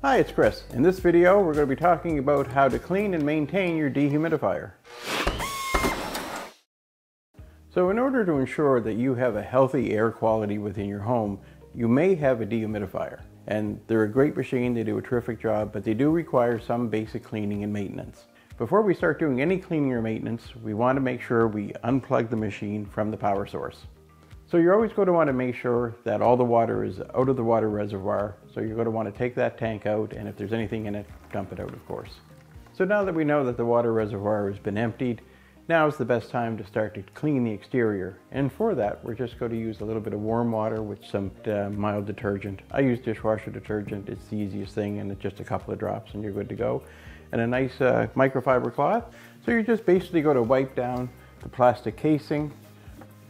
Hi, it's Chris. In this video, we're going to be talking about how to clean and maintain your dehumidifier. So in order to ensure that you have a healthy air quality within your home, you may have a dehumidifier. And they're a great machine, they do a terrific job, but they do require some basic cleaning and maintenance. Before we start doing any cleaning or maintenance, we want to make sure we unplug the machine from the power source. So you're always going to want to make sure that all the water is out of the water reservoir. So you're going to want to take that tank out, and if there's anything in it, dump it out, of course. So now that we know that the water reservoir has been emptied, now is the best time to start to clean the exterior. And for that, we're just going to use a little bit of warm water with some mild detergent. I use dishwasher detergent. It's the easiest thing, and it's just a couple of drops and you're good to go. And a nice microfiber cloth. So you're just basically going to wipe down the plastic casing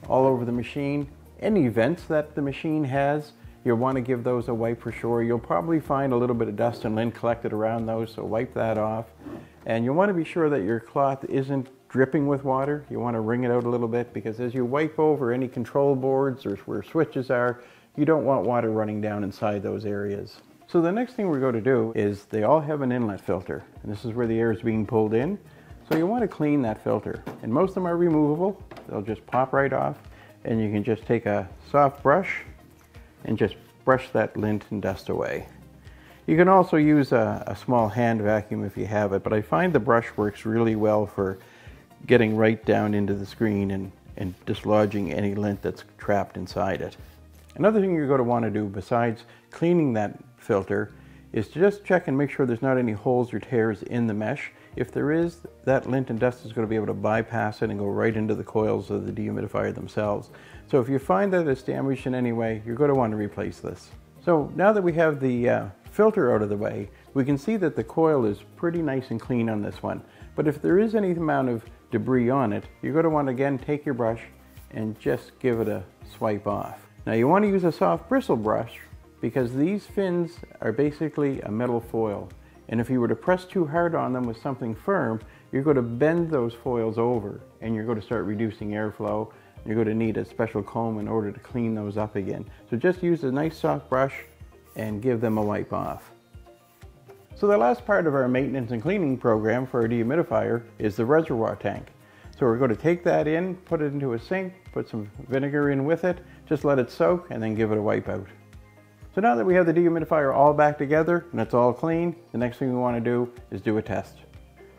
all over the machine. Any vents that the machine has, you'll want to give those a wipe for sure. You'll probably find a little bit of dust and lint collected around those, so wipe that off. And you'll want to be sure that your cloth isn't dripping with water. You want to wring it out a little bit, because as you wipe over any control boards or where switches are, you don't want water running down inside those areas. So the next thing we're going to do is they all have an inlet filter, and this is where the air is being pulled in. So you want to clean that filter, and most of them are removable. They'll just pop right off, and you can just take a soft brush and just brush that lint and dust away. You can also use a small hand vacuum if you have it, but I find the brush works really well for getting right down into the screen and dislodging any lint that's trapped inside it. Another thing you're going to want to do besides cleaning that filter is to just check and make sure there's not any holes or tears in the mesh. If there is, that lint and dust is going to be able to bypass it and go right into the coils of the dehumidifier themselves. So if you find that it's damaged in any way, you're going to want to replace this. So now that we have the filter out of the way, we can see that the coil is pretty nice and clean on this one. But if there is any amount of debris on it, you're going to want to again take your brush and just give it a swipe off. Now you want to use a soft bristle brush, because these fins are basically a metal foil. And if you were to press too hard on them with something firm, you're going to bend those foils over and you're going to start reducing airflow. You're going to need a special comb in order to clean those up again. So just use a nice soft brush and give them a wipe off. So the last part of our maintenance and cleaning program for our dehumidifier is the reservoir tank. So we're going to take that in, put it into a sink, put some vinegar in with it, just let it soak, and then give it a wipe out. So now that we have the dehumidifier all back together and it's all clean, the next thing we want to do is do a test.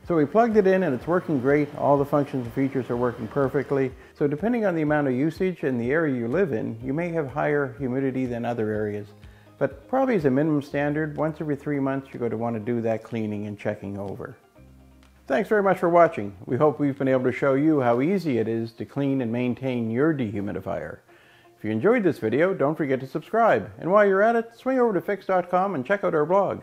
So we plugged it in and it's working great. All the functions and features are working perfectly. So depending on the amount of usage and the area you live in, you may have higher humidity than other areas. But probably as a minimum standard, once every 3 months, you're going to want to do that cleaning and checking over. Thanks very much for watching. We hope we've been able to show you how easy it is to clean and maintain your dehumidifier. If you enjoyed this video, don't forget to subscribe. And while you're at it, swing over to Fix.com and check out our blog.